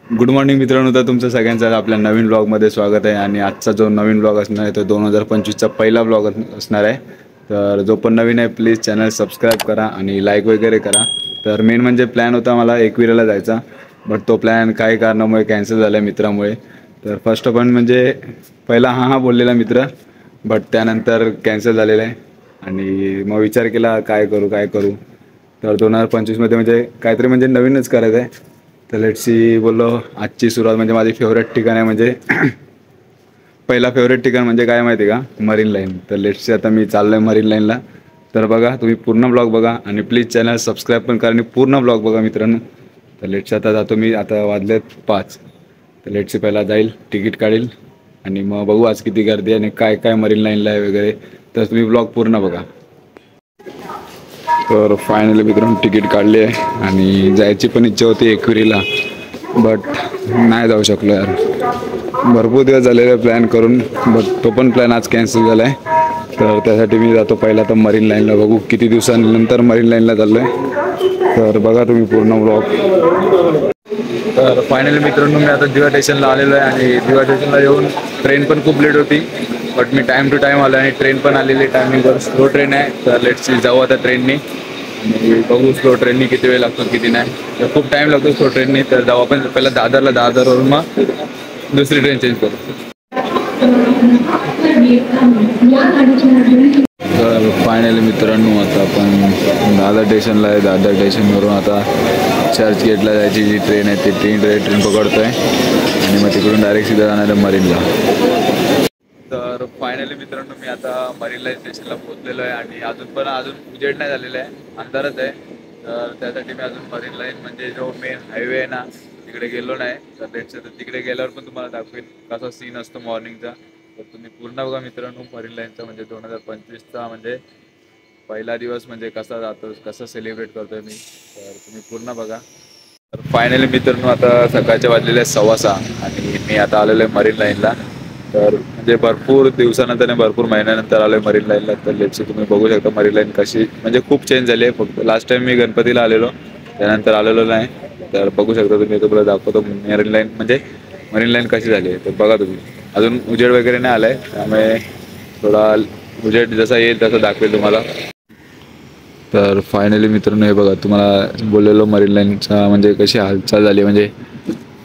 Good morning मित्रांनो, तर तुमचं सगळ्यांचं आपल्या नवीन ब्लॉगमध्ये स्वागत आहे. आणि आजचा जो नवीन ब्लॉग असणार आहे तो 2025चा पहिला ब्लॉग असणार आहे. तर जो पण नवीन आहे प्लीज चॅनल सबस्क्राईब करा आणि लाईक वगैरे करा. तर मेन म्हणजे प्लॅन होता मला एकविराला जायचा, बट तो प्लॅन काही कारणामुळे कॅन्सल झाला आहे मित्रामुळे. तर फर्स्ट ऑफ ऑल म्हणजे पहिला हां बोललेला मित्र, बट त्यानंतर कॅन्सल झालेलं आहे. आणि मग विचार केला काय करू. तर 2025मध्ये म्हणजे काहीतरी म्हणजे नवीनच करायचं आहे. तर लेट्सी बोललो आजची सुरुवात म्हणजे माझी फेवरेट ठिकाण आहे म्हणजे पहिला फेवरेट ठिकाण म्हणजे काय माहिती आहे का, मरीन लाईन. तर लेट्सी आता मी चाललो आहे मरीन लाईनला. तर बघा तुम्ही पूर्ण ब्लॉग बघा आणि प्लीज चॅनल सबस्क्राईब पण करा आणि पूर्ण ब्लॉग बघा मित्रांनो. तर लेट्सी आता जातो मी, आता वाजलेत 5. तर लेट्सी पहिला जाईल, तिकीट काढील आणि मग बघू आज किती गर्दी आहे आणि काय काय मरीन लाईनला आहे वगैरे. तर तुम्ही ब्लॉग पूर्ण बघा. तर फायनली मित्रांनो तिकीट काढले आहे आणि जायची पण इच्छा होती एकविरीला, बट नाही जाऊ शकलो यार. भरपूर दिवस झालेले प्लॅन करून, बट तो पण प्लॅन आज कॅन्सल झाला आहे. तर त्यासाठी मी जातो पहिला तर मरीन लाईनला. बघू किती दिवसांनंतर मरीन लाईनला चाललो आहे. तर बघा तुम्ही पूर्ण ब्लॉग. तर फायनली मित्रांनो मी आता दिवा स्टेशनला आलेलो आहे आणि दिवा स्टेशनला येऊन ट्रेन पण खूप लेट होती, बट मी टाईम टू टाईम आलो आणि ट्रेन पण आलेली टायमिंगवर. स्लो ट्रेन आहे. तर लेट्स जाऊ आता ट्रेननी आणि बघू स्लो ट्रेननी किती वेळ लागतो किती नाही. तर खूप टाईम लागतो स्लो ट्रेननी. तर जाऊ आपण पहिला दादरवरून मग दुसरी ट्रेन चेंज करू. तर फायनली मित्रांनो आता आपण दादर स्टेशनला आहे. दादर स्टेशनवरून आता चर्चगेटला जायची जी ट्रेन आहे ती ट्रेन पकडतो आहे आणि मग तिकडून डायरेक्ट सीधा जाणार आहे मरीनला. तर फायनली मित्रांनो मी आता मरीन लाईन स्टेशनला पोहोचलेलो आहे आणि अजून उजेड नाही झालेला आहे, अंधारच आहे. तर त्यासाठी मी अजून मरीन लाईन म्हणजे जो मेन हायवे आहे ना तिकडे गेलो नाही. तर तिकडे गेल्यावर पण तुम्हाला दाखवेल कसा सीन असतो मॉर्निंगचा. तर तुम्ही पूर्ण बघा मित्रांनो मरीन लाईनचा म्हणजे 2025चा म्हणजे पहिला दिवस म्हणजे कसा जातो, कसं सेलिब्रेट करतोय मी. तर तुम्ही पूर्ण बघा. तर फायनली मित्रांनो आता सकाळच्या वाजलेले 6:15 आणि मी आता आलेलो आहे मरीन लाईनला. तर म्हणजे भरपूर दिवसानंतर आणि भरपूर महिन्यानंतर आलो आहे मरीन लाईनला. तर लेट्स तुम्ही बघू शकता मरीन लाईन कशी म्हणजे खूप चेंज झाली आहे. फक्त लास्ट टाईम मी गणपतीला आलेलो, त्यानंतर आलेलो नाही. तर बघू शकता तुम्ही, तुम्हाला दाखवतो मरीन लाईन कशी झाली आहे. तर बघा तुम्ही, अजून उजेड वगैरे नाही आला आहे, त्यामुळे थोडा उजेड जसा येईल तसं दाखवेल तुम्हाला. तर फायनली मित्रांनो हे बघा, तुम्हाला बोललेलो मरीन लाईनचा म्हणजे कशी हालचाल झाली म्हणजे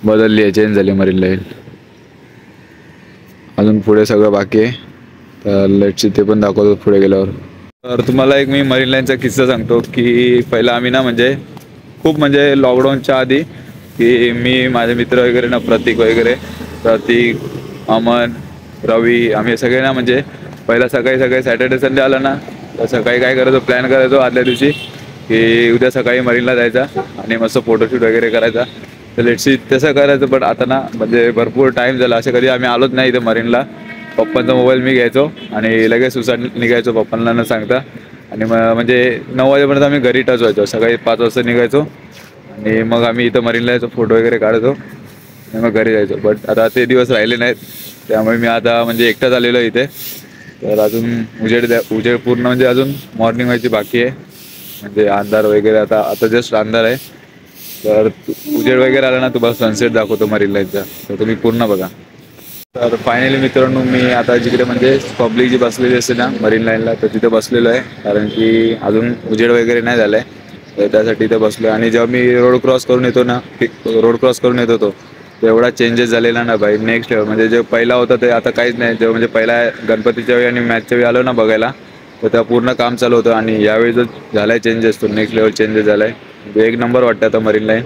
बदलली आहे, चेंज झाली मरीन लाईन. अजून पुढे सगळं बाकी आहे. तर लेट्स ते पण दाखवतो पुढे गेल्यावर. तर तुम्हाला एक मी मरीन लाईनचा किस्सा सांगतो की पहिला आम्ही ना म्हणजे खूप म्हणजे लॉकडाऊनच्या आधी की मी माझे मित्र वगैरे ना प्रतीक, अमन, रवी, आम्ही सगळे ना म्हणजे पहिला सकाळी सॅटर्डे संडे आला ना तर सकाळी काय करायचो, प्लॅन करायचो आदल्या दिवशी की उद्या सकाळी मरीनला जायचा आणि मस्त फोटोशूट वगैरे करायचा. तर लेट्सी तसं करायचं. बट आता ना म्हणजे भरपूर टाईम झाला, असं कधी आम्ही आलोच नाही इथं मरीनला. पप्पांचा मोबाईल मी घ्यायचो आणि लगेच सुसाट निघायचो पप्पांना न सांगता. आणि मग म्हणजे 9 वाजेपर्यंत आम्ही घरी टच व्हायचो. सकाळी 5 वाजता निघायचो आणि मग आम्ही इथं मरीनला यायचो, फोटो वगैरे काढायचो आणि मग घरी जायचो. बट आता ते दिवस राहिले नाहीत, त्यामुळे मी आता म्हणजे एकटाच आलेलो इथे. तर अजून उजेड पूर्ण म्हणजे अजून मॉर्निंग व्हायची बाकी आहे. म्हणजे अंधार वगैरे आता जस्ट अंधार आहे. तर उजेड वगैरे आला ना तुम्हाला सनसेट दाखवतो मरीन लाईनचा. तर तुम्ही पूर्ण बघा. तर फायनली मित्रांनो मी आता जिकडे म्हणजे पब्लिक जी बसलेली असते ना मरीन लाईनला, तर तिथे बसलेलो आहे. कारण की अजून उजेड वगैरे नाही झालं आहे, तर त्यासाठी इथे बसलो आहे. आणि जेव्हा मी रोड क्रॉस करून येतो एवढा चेंजेस झालेला ना भाई, नेक्स्ट लेवल. म्हणजे जे पहिला होता ते आता काहीच नाही. जेव्हा म्हणजे पहिला गणपतीच्या वेळी आणि मॅचच्या वेळी आलो ना बघायला, तर तेव्हा पूर्ण काम चालू होतं. आणि यावेळी जो झाला आहे चेंजेस तो नेक्स्ट लेवल चेंजेस झाला आहे. म्हणजे एक नंबर वाटतं आता मरीन लाईन.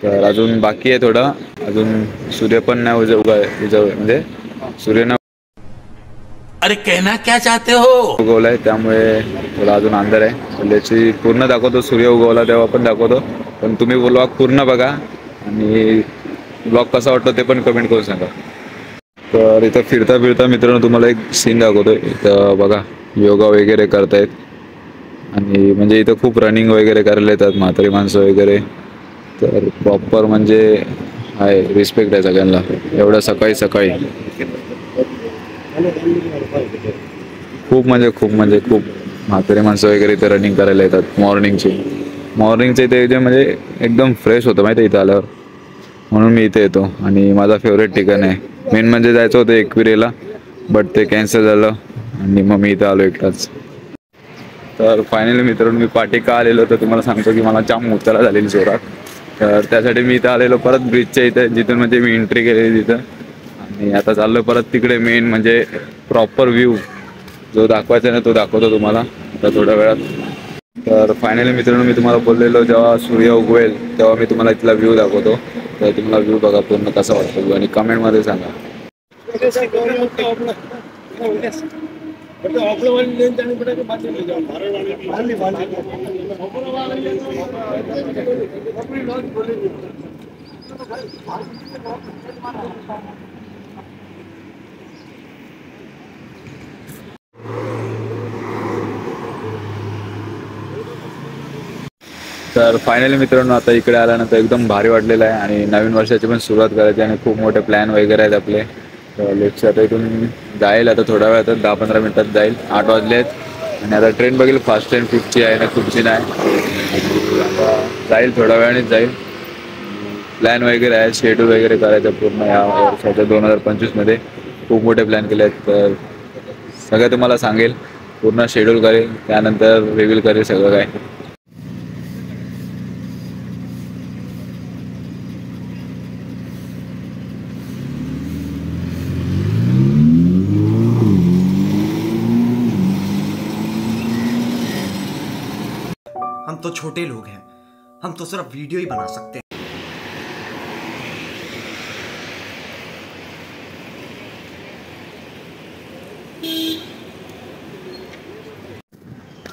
तर अजून बाकी आहे थोडं, अजून सूर्य पण नाही म्हणजे सूर्य नाही अरे कहना क्या चाहते हो उगवला आहे, त्यामुळे थोडा अजून अंधार आहे. त्याची पूर्ण दाखवतो, सूर्य उगवला तेव्हा पण दाखवतो. पण तुम्ही ब्लॉग पूर्ण बघा आणि ब्लॉग कसा वाटतो ते पण कमेंट करून सांगा. तर इथं फिरता मित्रांनो तुम्हाला एक सीन दाखवतो. इथं बघा योगा वगैरे करतायत आणि म्हणजे इथं खूप रनिंग वगैरे करायला येतात म्हातारी माणसं वगैरे. तर प्रॉपर म्हणजे आहे, रिस्पेक्ट आहे सगळ्यांना एवढ्या सकाळी खूप म्हातारी माणसं वगैरे इथे रनिंग करायला येतात मॉर्निंगचे इथे म्हणजे एकदम फ्रेश होतं माहिती आहे इथं आल्यावर. म्हणून मी इथे येतो आणि माझा फेवरेट ठिकाण आहे. मेन म्हणजे जायचं होतं एकविरेला, बट ते कॅन्सल झालं आणि मग मी इथं आलो एकटाच. तर फायनली मित्रांनो मी पाठी का आलेलो तर तुम्हाला सांगतो की मला जाम उतारा झालेली जोरात. तर त्यासाठी मी इथं आलेलो परत ब्रिजच्या इथं, जिथून म्हणजे मी एंट्री केलेली तिथं. आणि आता चाललो परत तिकडे, मेन म्हणजे प्रॉपर व्ह्यू जो दाखवायचा ना तो दाखवतो तुम्हाला आता थोड्या वेळात. तर फायनली मित्रांनो मी तुम्हाला बोललेलो जेव्हा सूर्य उगवेल तेव्हा मी तुम्हाला इथला व्ह्यू दाखवतो. तर तुम्हाला व्ह्यू बघा पूर्ण कसा वाटतो व्ह्यू आणि कमेंटमध्ये सांगा. तर फायनली मित्रांनो आता इकडे आल्यानंतर एकदम भारी वाटलेलं आहे आणि नवीन वर्षाची पण सुरुवात करायची आणि खूप मोठे प्लॅन वगैरे आहेत आपले. तर लेट्स आता इथून जाईल आता थोड्या वेळात 10-15 मिनिटात जाईल. 8 वाजले आहेत आणि आता ट्रेन बघेल फास्ट ट्रेन 5ची आहे ना 2ची नाही. आता जाईल थोड्या वेळानेच जाईल. प्लॅन वगैरे आहे, शेड्यूल वगैरे करायचं पूर्ण या वर्षाच्या 2025मध्ये खूप मोठे प्लॅन केले आहेत. तर सगळं तुम्हाला सांगेल, पूर्ण शेड्यूल करेल, त्यानंतर रिव्हील करेल सगळं काय. हम तो छोटे लोग हैं, हम तो सिर्फ वीडियो ही बना सकते हैं.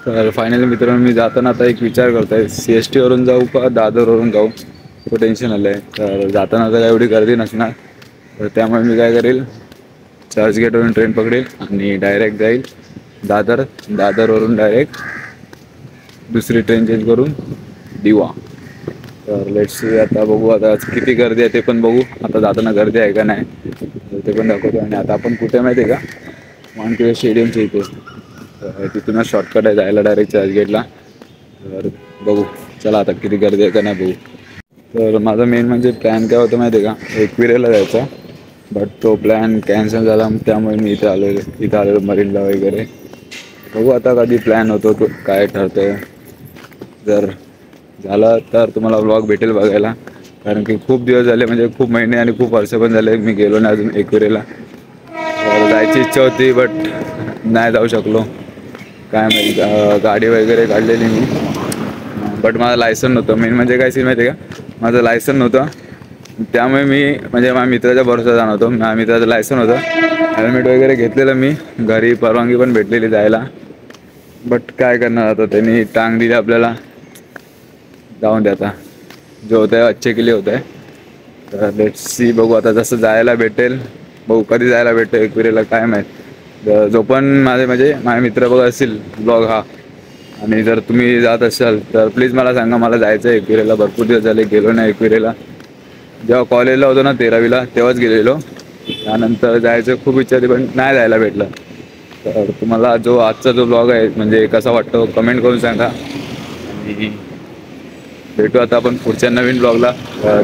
तर फायनली मित्रांनो मी जाताना आता एक विचार करतोय, CST वरून जाऊ का दादरवरून जाऊ, तो टेन्शन आलं आहे. तर जाताना तर एवढी गर्दी नसणार, तर त्यामुळे मी काय करेल, चर्चगेटवरून ट्रेन पकडेल आणि डायरेक्ट जाईल दादरवरून डायरेक्ट दुसरी ट्रेन चेंज करून दिवा. तर लेट्स सी आता बघू आता किती गर्दी आहे ते पण बघू. आता जाताना गर्दी आहे का नाही ते पण दाखवतो. आणि आता आपण कुठे माहिती आहे का, मानकिवली स्टेडियमच्या इथे. तर तिथूनच शॉर्टकट आहे जायला डायरेक्ट चर्चगेटला. तर बघू चला आता किती गर्दी आहे का नाही बघू. तर माझा मेन म्हणजे प्लॅन काय होतं माहिती आहे का, एकविरेला जायचा, बट तो प्लॅन कॅन्सल झाला. त्यामुळे मी इथं आलेलो मरीनला वगैरे. बघू आता कधी प्लॅन होतो तो काय ठरतंय. जर झालं तर तुम्हाला व्लॉग भेटेल बघायला, कारण की खूप दिवस झाले, म्हणजे खूप महिने आणि खूप वर्ष पण झाले मी गेलो नाही अजून एकविरेला. जायची इच्छा होती बट नाही जाऊ शकलो. काय माहिती गाडी वगैरे काढलेली मी, बट माझं लायसन नव्हतं. मेन म्हणजे काय सीन माहिती आहे का, माझं लायसन नव्हतं, त्यामुळे मी म्हणजे माझ्या मित्राच्या भरोसा जाणार होतो. माझ्या मित्राचं लायसन होतं, हेल्मेट वगैरे घेतलेलं मी, घरी परवानगी पण भेटलेली जायला. बट काय करणार आता, त्यांनी टांग दिली आपल्याला. जाऊन द्या आता, जो होतं आहे अच्छे केले होतं आहे. तर लेट्स सी बघू आता जसं जायला भेटेल, बघू कधी जायला भेटेल एकविरेला काय माहीत. जो पण माझे मित्र बघा असतील ब्लॉग हा, आणि जर तुम्ही जात असाल तर प्लीज मला सांगा, मला जायचं आहे एकविरेला. भरपूर दिवस झाले गेलो नाही एकविरेला. जेव्हा कॉलेजला होतो ना 13वीला तेव्हाच गेलेलो, त्यानंतर जायचं खूप इच्छा होती पण नाही जायला भेटलं. तर तुम्हाला जो आजचा जो ब्लॉग आहे म्हणजे कसा वाटतो कमेंट करून सांगा. आणि भेटू आता आपण पुढच्या नवीन ब्लॉगला.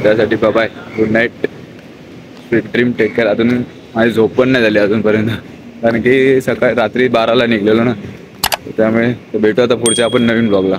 त्यासाठी bye, good night, sweet dream, take care. अजून माझी झोप पण नाही झाली अजूनपर्यंत, कारण की रात्री 12ला निघलेलो ना, त्यामुळे भेटू आता पुढच्या आपण नवीन ब्लॉगला.